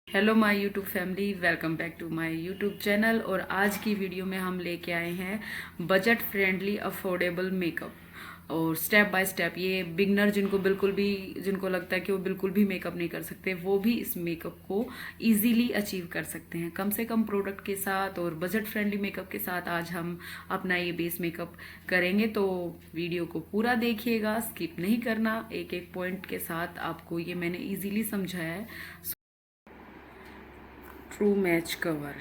Hello my YouTube family, welcome back to my YouTube channel. और आज की video में हम लेके आए हैं बजट फ्रेंडली अफोर्डेबल मेकअप। और स्टेप बाय स्टेप ये बिगनर जिनको लगता है कि वो बिल्कुल भी मेकअप नहीं कर सकते, वो भी इस मेकअप को इजीली अचीव कर सकते हैं कम से कम प्रोडक्ट के साथ और बजट फ्रेंडली मेकअप के साथ। आज हम अपना ये बेस मेकअप करेंगे, तो वीडियो को पूरा देखिएगा, स्किप नहीं करना। एक एक पॉइंट के साथ आपको ये मैंने इजीली समझाया है। ट्रू मैच कवर,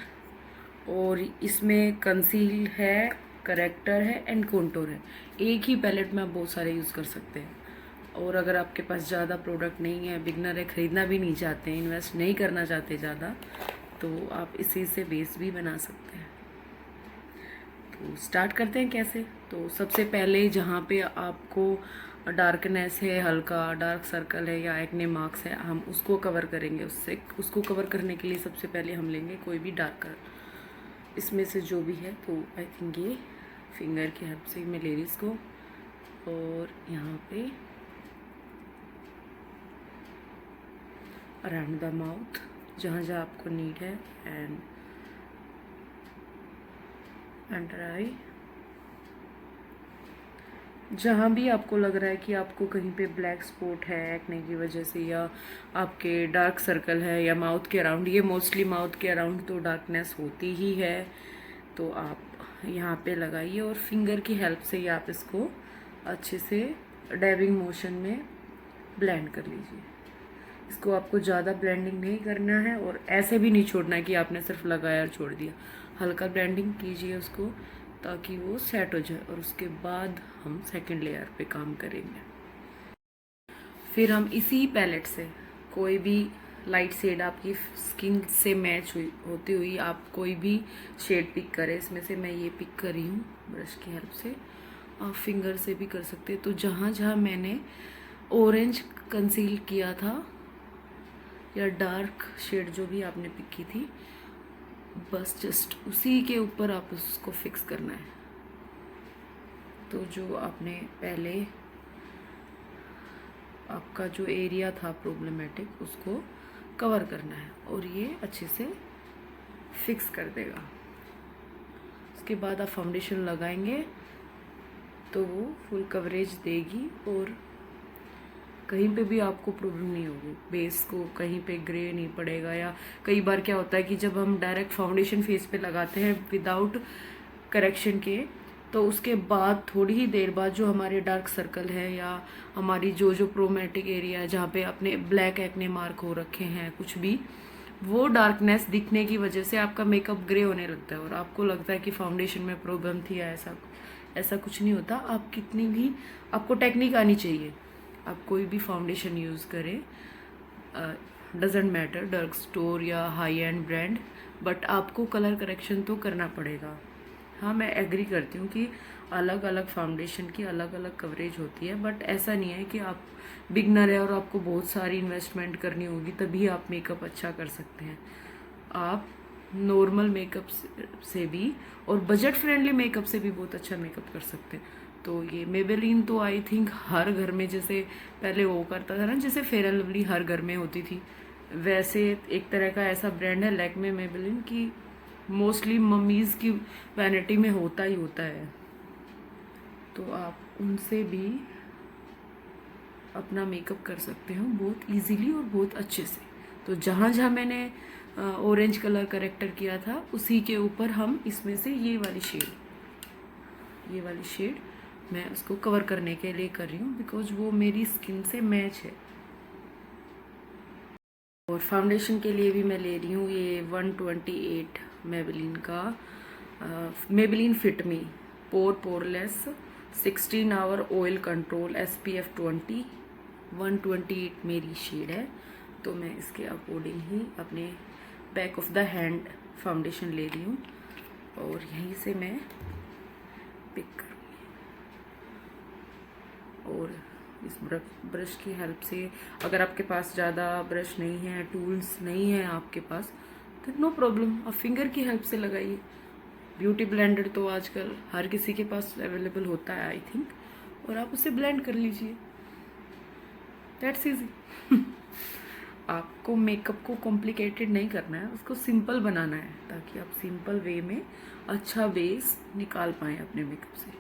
और इसमें कंसील है, करेक्टर है एंड कंटूर है। एक ही पैलेट में आप बहुत सारे यूज़ कर सकते हैं। और अगर आपके पास ज़्यादा प्रोडक्ट नहीं है, बिगनर है, ख़रीदना भी नहीं चाहते, इन्वेस्ट नहीं करना चाहते ज़्यादा, तो आप इसी से बेस भी बना सकते हैं। तो स्टार्ट करते हैं कैसे। तो सबसे पहले जहाँ पे आपको डार्कनेस है, हल्का डार्क सर्कल है या एक्ने मार्क्स है, हम उसको कवर करेंगे। उसको कवर करने के लिए सबसे पहले हम लेंगे कोई भी डार्क कलर इसमें से जो भी है। तो आई थिंक ये फिंगर की हेल्प से मैं ले रही इसको, और यहाँ पे अराउंड द माउथ जहाँ जहाँ आपको नीड है, एंड अंडर आई जहाँ भी आपको लग रहा है कि आपको कहीं पे ब्लैक स्पॉट है एक्ने की वजह से, या आपके डार्क सर्कल है, या माउथ के अराउंड, ये मोस्टली माउथ के अराउंड तो डार्कनेस होती ही है, तो आप यहाँ पे लगाइए और फिंगर की हेल्प से ही आप इसको अच्छे से डैबिंग मोशन में ब्लेंड कर लीजिए। इसको आपको ज़्यादा ब्लेंडिंग नहीं करना है और ऐसे भी नहीं छोड़ना है कि आपने सिर्फ लगाया और छोड़ दिया। हल्का ब्लेंडिंग कीजिए उसको ताकि वो सेट हो जाए, और उसके बाद हम सेकंड लेयर पे काम करेंगे। फिर हम इसी पैलेट से कोई भी लाइट शेड आपकी स्किन से मैच होती हुई आप कोई भी शेड पिक करें। इसमें से मैं ये पिक कर रही हूँ ब्रश की हेल्प से, आप फिंगर से भी कर सकते हैं। तो जहाँ जहाँ मैंने ऑरेंज कंसील किया था या डार्क शेड जो भी आपने पिक की थी, बस जस्ट उसी के ऊपर आप उसको फिक्स करना है। तो जो आपने पहले आपका जो एरिया था प्रॉब्लमेटिक, उसको कवर करना है और ये अच्छे से फिक्स कर देगा। उसके बाद आप फाउंडेशन लगाएंगे तो वो फुल कवरेज देगी और कहीं पे भी आपको प्रॉब्लम नहीं होगी। बेस को कहीं पे ग्रे नहीं पड़ेगा। या कई बार क्या होता है कि जब हम डायरेक्ट फाउंडेशन फेस पे लगाते हैं विदाउट करेक्शन के, तो उसके बाद थोड़ी ही देर बाद जो हमारे डार्क सर्कल है या हमारी जो प्रोमेटिक एरिया है जहाँ पे अपने ब्लैक एक्ने मार्क हो रखे हैं, कुछ भी वो डार्कनेस दिखने की वजह से आपका मेकअप ग्रे होने लगता है और आपको लगता है कि फाउंडेशन में प्रॉब्लम थी। ऐसा ऐसा कुछ नहीं होता। आप कितनी भी आपको टेक्निक आनी चाहिए, आप कोई भी फाउंडेशन यूज़ करें, डजेंट मैटर डार्क स्टोर या हाई एंड ब्रांड, बट आपको कलर करेक्शन तो करना पड़ेगा। हाँ, मैं एग्री करती हूँ कि अलग अलग फाउंडेशन की अलग अलग कवरेज होती है, बट ऐसा नहीं है कि आप बिगनर है और आपको बहुत सारी इन्वेस्टमेंट करनी होगी तभी आप मेकअप अच्छा कर सकते हैं। आप नॉर्मल मेकअप से भी और बजट फ्रेंडली मेकअप से भी बहुत अच्छा मेकअप कर सकते हैं। तो ये मेबेलिन तो आई थिंक हर घर में, जैसे पहले वो करता था ना, जैसे फेयर एंड लवली हर घर में होती थी, वैसे एक तरह का ऐसा ब्रांड है लैक्मे मेबेलिन की मोस्टली मम्मीज़ की वैनिटी में होता ही होता है। तो आप उनसे भी अपना मेकअप कर सकते हो बहुत इजीली और बहुत अच्छे से। तो जहाँ जहाँ मैंने ऑरेंज कलर करेक्टर किया था उसी के ऊपर हम इसमें से ये वाली शेड मैं उसको कवर करने के लिए कर रही हूँ, बिकॉज वो मेरी स्किन से मैच है। और फाउंडेशन के लिए भी मैं ले रही हूँ ये 128 मेबेलिन का Maybelline fit me poreless 16 hour oil control SPF 20 128 मेरी शेड है। तो मैं इसके अकॉर्डिंग ही अपने back of the hand foundation ले रही हूँ और यहीं से मैं पिक करूँगी। और इस ब्रश की हेल्प से, अगर आपके पास ज़्यादा ब्रश नहीं है, टूल्स नहीं है आपके पास, तो नो प्रॉब्लम, आप फिंगर की हेल्प से लगाइए। ब्यूटी ब्लेंडर तो आजकल हर किसी के पास अवेलेबल होता है आई थिंक, और आप उसे ब्लेंड कर लीजिए, दैट्स इजी। आपको मेकअप को कॉम्प्लिकेटेड नहीं करना है, उसको सिंपल बनाना है ताकि आप सिंपल वे में अच्छा बेस निकाल पाएँ अपने मेकअप से।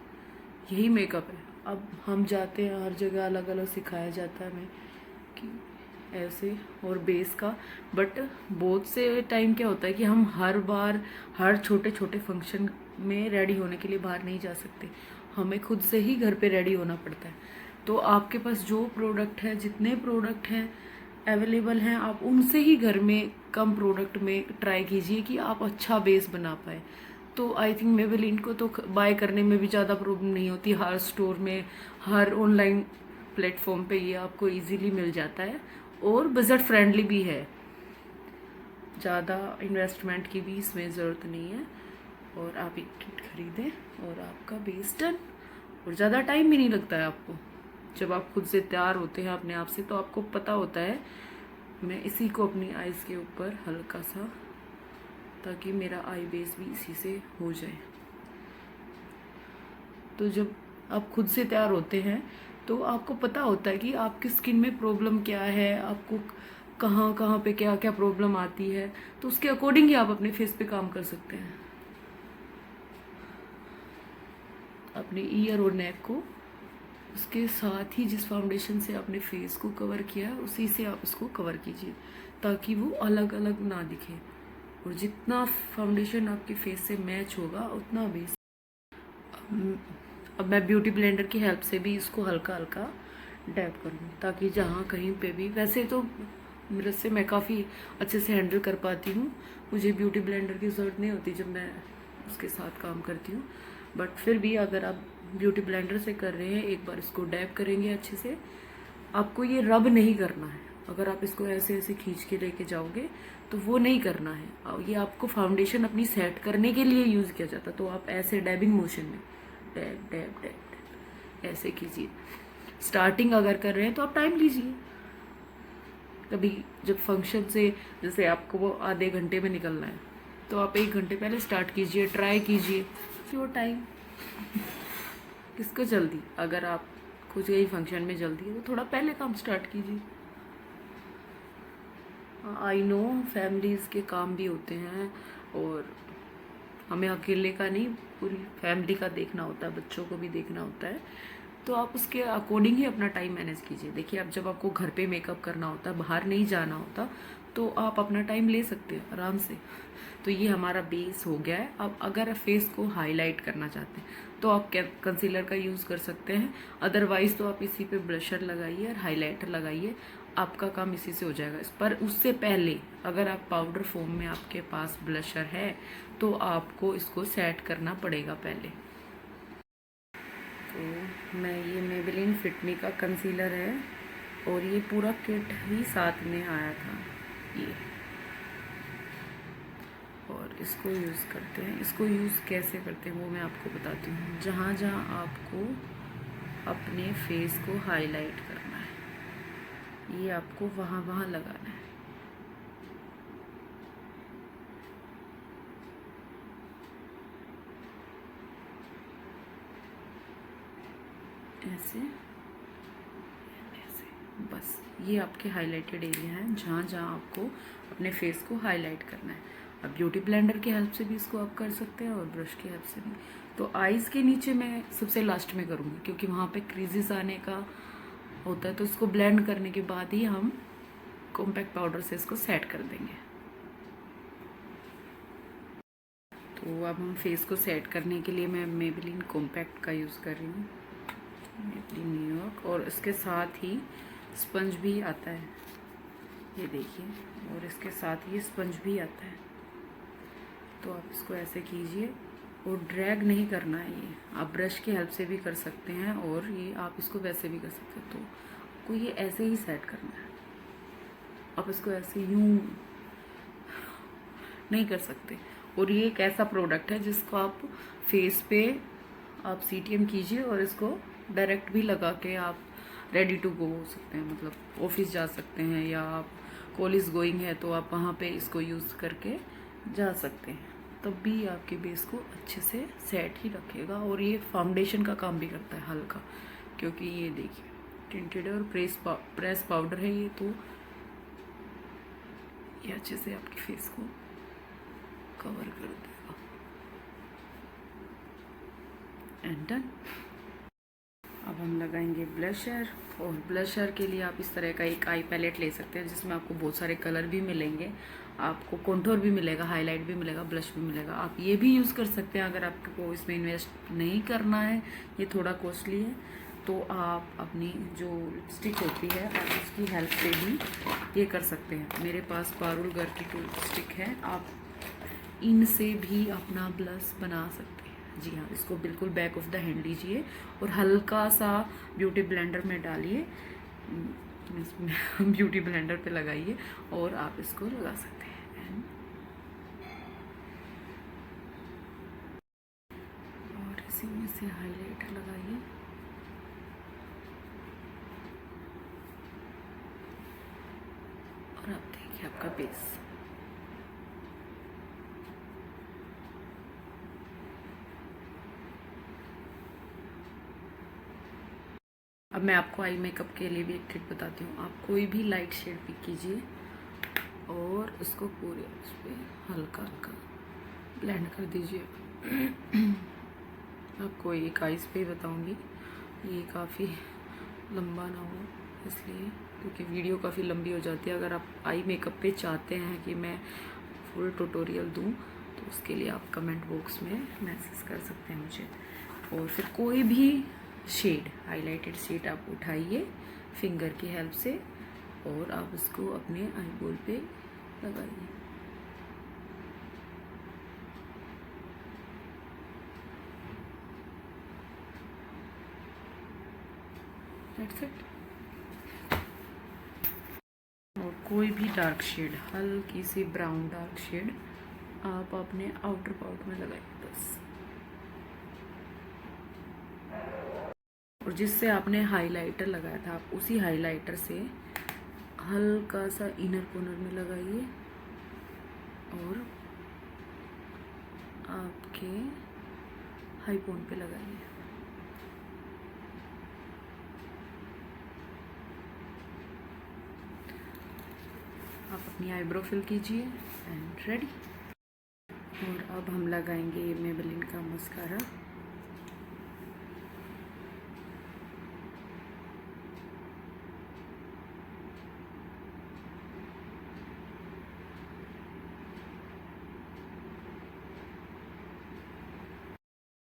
यही मेकअप है। अब हम जाते हैं हर जगह अलग अलग सिखाया जाता है हमें कि ऐसे और बेस का, बट बहुत से टाइम क्या होता है कि हम हर बार हर छोटे छोटे फंक्शन में रेडी होने के लिए बाहर नहीं जा सकते, हमें खुद से ही घर पे रेडी होना पड़ता है। तो आपके पास जो प्रोडक्ट है, जितने प्रोडक्ट हैं अवेलेबल हैं, आप उनसे ही घर में कम प्रोडक्ट में ट्राई कीजिए कि आप अच्छा बेस बना पाए। तो आई थिंक मेबेलिन को तो बाय करने में भी ज़्यादा प्रॉब्लम नहीं होती, हर स्टोर में हर ऑनलाइन प्लेटफॉर्म पे ये आपको इजीली मिल जाता है और बजट फ्रेंडली भी है, ज़्यादा इन्वेस्टमेंट की भी इसमें ज़रूरत नहीं है। और आप एक किट खरीदें और आपका बेस डन, और ज़्यादा टाइम भी नहीं लगता है आपको। जब आप खुद से तैयार होते हैं अपने आप से तो आपको पता होता है मैं इसी को अपनी आईज़ के ऊपर हल्का सा, ताकि मेरा आई बेस भी इसी से हो जाए। तो जब आप खुद से तैयार होते हैं तो आपको पता होता है कि आपकी स्किन में प्रॉब्लम क्या है, आपको कहाँ कहाँ पे क्या क्या प्रॉब्लम आती है, तो उसके अकॉर्डिंग ही आप अपने फेस पे काम कर सकते हैं। अपने ईयर और नेक को उसके साथ ही जिस फाउंडेशन से आपने फेस को कवर किया है उसी से आप उसको कवर कीजिए ताकि वो अलग अलग ना दिखे, और जितना फाउंडेशन आपके फेस से मैच होगा उतना बेस। अब मैं ब्यूटी ब्लेंडर की हेल्प से भी इसको हल्का हल्का डैब करूँगी ताकि जहाँ कहीं पे भी, वैसे तो मेरे से मैं काफ़ी अच्छे से हैंडल कर पाती हूँ, मुझे ब्यूटी ब्लेंडर की ज़रूरत नहीं होती जब मैं उसके साथ काम करती हूँ, बट फिर भी अगर आप ब्यूटी ब्लेंडर से कर रहे हैं एक बार इसको डैब करेंगे अच्छे से। आपको ये रब नहीं करना है, अगर आप इसको ऐसे ऐसे खींच के लेके जाओगे तो वो नहीं करना है, और ये आपको फाउंडेशन अपनी सेट करने के लिए यूज़ किया जाता है। तो आप ऐसे डैबिंग मोशन में डैब डैब डैब डैब ऐसे कीजिए। स्टार्टिंग अगर कर रहे हैं तो आप टाइम लीजिए, कभी जब फंक्शन से जैसे आपको वो आधे घंटे में निकलना है तो आप 1 घंटे पहले स्टार्ट कीजिए, ट्राई कीजिए, फिर वो टाइम किसको जल्दी, अगर आप कुछ यही फंक्शन में जल्दी है तो थोड़ा पहले काम स्टार्ट कीजिए। आई नो फैमिलीज़ के काम भी होते हैं और हमें अकेले का नहीं पूरी फैमिली का देखना होता है, बच्चों को भी देखना होता है, तो आप उसके अकॉर्डिंग ही अपना टाइम मैनेज कीजिए। देखिए अब जब आपको घर पे मेकअप करना होता है, बाहर नहीं जाना होता, तो आप अपना टाइम ले सकते हैं आराम से। तो ये हमारा बेस हो गया है। अब अगर फेस को हाईलाइट करना चाहते हैं तो आप कंसीलर का यूज़ कर सकते हैं, अदरवाइज़ तो आप इसी पे ब्लशर लगाइए और हाईलाइटर लगाइए, आपका काम इसी से हो जाएगा। इस पर उससे पहले अगर आप पाउडर फॉर्म में आपके पास ब्लशर है तो आपको इसको सेट करना पड़ेगा पहले। तो मैं ये मेबेलिन फिट मी का कंसीलर है और ये पूरा किट ही साथ में आया था ये, और इसको यूज़ करते हैं। इसको यूज़ कैसे करते हैं वो मैं आपको बताती हूँ। जहाँ जहाँ आपको अपने फेस को हाईलाइट करना है ये आपको वहाँ वहाँ लगाना है। ऐसे ऐसे, बस ये आपके हाईलाइटेड एरिया हैं जहाँ जहाँ आपको अपने फेस को हाईलाइट करना है। अब ब्यूटी ब्लेंडर की हेल्प से भी इसको आप कर सकते हैं और ब्रश की हेल्प से भी। तो आईज़ के नीचे मैं सबसे लास्ट में करूँगी क्योंकि वहाँ पे क्रीजेस आने का होता है, तो इसको ब्लेंड करने के बाद ही हम कॉम्पैक्ट पाउडर से इसको सेट कर देंगे। तो अब हम फेस को सेट करने के लिए मैं मेबेलिन कॉम्पैक्ट का यूज़ कर रही हूँ, मेबेलिन न्यूयॉर्क, और इसके साथ ही स्पंज भी आता है, ये देखिए, और इसके साथ ये स्पंज भी आता है। तो आप इसको ऐसे कीजिए और ड्रैग नहीं करना है, ये आप ब्रश की हेल्प से भी कर सकते हैं और ये आप इसको वैसे भी कर सकते हैं। तो आपको ये ऐसे ही सेट करना है, आप इसको ऐसे यूं नहीं कर सकते। और ये एक ऐसा प्रोडक्ट है जिसको आप फेस पे आप CTM कीजिए और इसको डायरेक्ट भी लगा के आप रेडी टू गो हो सकते हैं, मतलब ऑफिस जा सकते हैं या आप कॉलेज गोइंग है तो आप वहाँ पे इसको यूज़ करके जा सकते हैं, तब भी आपके बेस को अच्छे से सेट ही रखेगा। और ये फाउंडेशन का काम भी करता है हल्का, क्योंकि ये देखिए टिंटेड और प्रेस पाउडर है ये, तो ये अच्छे से आपके फेस को कवर कर देगा। And done. अब हम लगाएंगे ब्लशर, और ब्लशर के लिए आप इस तरह का एक आई पैलेट ले सकते हैं जिसमें आपको बहुत सारे कलर भी मिलेंगे, आपको कॉन्टोर भी मिलेगा, हाईलाइट भी मिलेगा, ब्लश भी मिलेगा। आप ये भी यूज़ कर सकते हैं अगर आपको इसमें इन्वेस्ट नहीं करना है, ये थोड़ा कॉस्टली है, तो आप अपनी जो लिपस्टिक होती है आप उसकी हेल्प से भी ये कर सकते हैं। मेरे पास पारुल घर की टू लिपस्टिक है, आप इनसे भी अपना ब्लश बना सकते हैं। जी हाँ, इसको बिल्कुल बैक ऑफ द हैंड लीजिए और हल्का सा ब्यूटी ब्लेंडर में डालिए, इसमें ब्यूटी ब्लेंडर पे लगाइए और आप इसको लगा सकते हैं। और इसी में से हाइलाइटर लगाइए। और आप देखिए आपका बेस। अब मैं आपको आई मेकअप के लिए भी एक ट्रिक बताती हूँ। आप कोई भी लाइट शेड पिक कीजिए और उसको पूरे उस पर हल्का हल्का ब्लेंड कर दीजिए। आपको एक आइज़ पे बताऊँगी, ये काफ़ी लंबा ना हो इसलिए, क्योंकि वीडियो काफ़ी लंबी हो जाती है। अगर आप आई मेकअप पे चाहते हैं कि मैं फुल ट्यूटोरियल दूं तो उसके लिए आप कमेंट बॉक्स में मैसेज कर सकते हैं मुझे। और फिर कोई भी शेड, हाइलाइटेड शेड आप उठाइए फिंगर की हेल्प से और आप उसको अपने आई बॉल पे लगाइए। That's it. और कोई भी डार्क शेड, हल्की सी ब्राउन डार्क शेड आप अपने आउटर पार्ट में लगाइए बस। और जिससे आपने हाइलाइटर लगाया था आप उसी हाइलाइटर से हल्का सा इनर कॉर्नर में लगाइए और आपके हाई पॉइंट पे लगाइए। आप अपनी आईब्रो फिल कीजिए एंड रेडी। और अब हम लगाएंगे मेबेलिन का मस्कारा।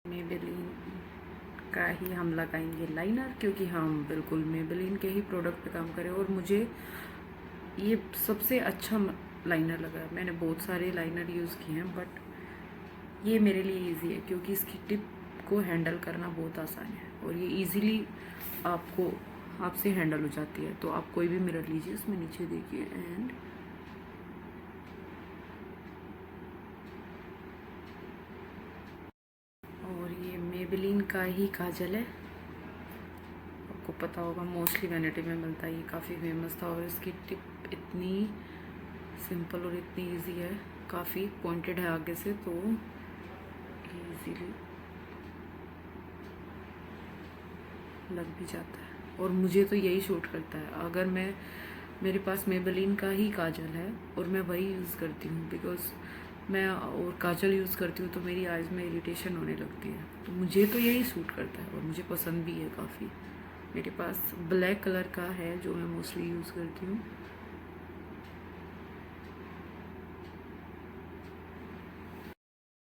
मेबेलिन का ही हम लगाएंगे लाइनर, क्योंकि हम बिल्कुल मेबेलिन के ही प्रोडक्ट पे काम करें और मुझे ये सबसे अच्छा लाइनर लगा है। मैंने बहुत सारे लाइनर यूज़ किए हैं बट ये मेरे लिए इजी है क्योंकि इसकी टिप को हैंडल करना बहुत आसान है और ये इजीली आपसे हैंडल हो जाती है। तो आप कोई भी मिरर लीजिए, उसमें नीचे देखिए एंड और ये मेबेलिन का ही काजल है, आपको पता होगा मोस्टली वैनिटी में मिलता है, ये काफ़ी फेमस था और इसकी टिप इतनी सिंपल और इतनी इजी है, काफ़ी पॉइंटेड है आगे से, तो इजीली लग भी जाता है और मुझे तो यही शूट करता है। अगर मेरे पास मेबेलिन का ही काजल है और मैं वही यूज़ करती हूँ बिकॉज मैं और काजल यूज़ करती हूँ तो मेरी आइज़ में इरिटेशन होने लगती है, तो मुझे तो यही सूट करता है और मुझे पसंद भी है काफ़ी। मेरे पास ब्लैक कलर का है जो मैं मोस्टली यूज़ करती हूँ।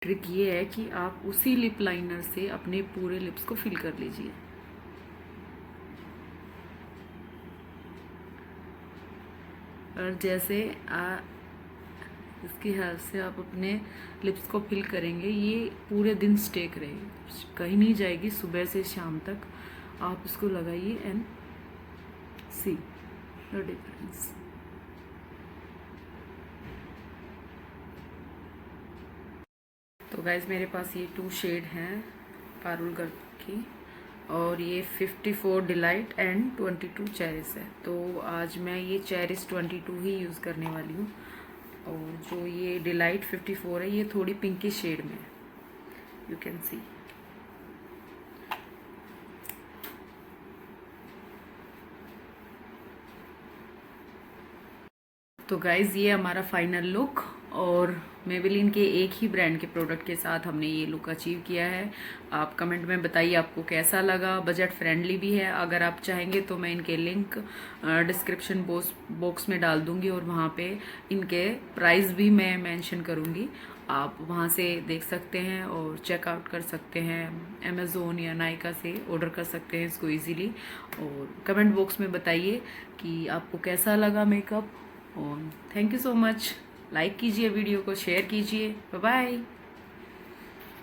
ट्रिक ये है कि आप उसी लिप लाइनर से अपने पूरे लिप्स को फिल कर लीजिए। और जैसे इसकी हेल्प से आप अपने लिप्स को फिल करेंगे, ये पूरे दिन स्टे करेगी, कहीं नहीं जाएगी, सुबह से शाम तक आप इसको लगाइए एंड सी द डिफरेंस। तो गाइज मेरे पास ये 2 शेड हैं पारुल गर्ल की और ये 54 डिलाइट एंड 22 चेरिस है। तो आज मैं ये चेरिस 22 ही यूज़ करने वाली हूँ और जो ये डिलाइट 54 है ये थोड़ी पिंकी शेड में है, यू कैन सी। तो गाइज़ ये हमारा फाइनल लुक, और मेबेलिन के एक ही ब्रांड के प्रोडक्ट के साथ हमने ये लुक अचीव किया है। आप कमेंट में बताइए आपको कैसा लगा। बजट फ्रेंडली भी है। अगर आप चाहेंगे तो मैं इनके लिंक डिस्क्रिप्शन बॉक्स में डाल दूंगी, और वहाँ पे इनके प्राइस भी मैं मेंशन करूँगी। आप वहाँ से देख सकते हैं और चेकआउट कर सकते हैं। अमेज़ोन या नायका से ऑर्डर कर सकते हैं इसको इजीली। और कमेंट बॉक्स में बताइए कि आपको कैसा लगा मेकअप। और thank you so much. Like कीजिए वीडियो को, शेयर कीजिए। Bye bye.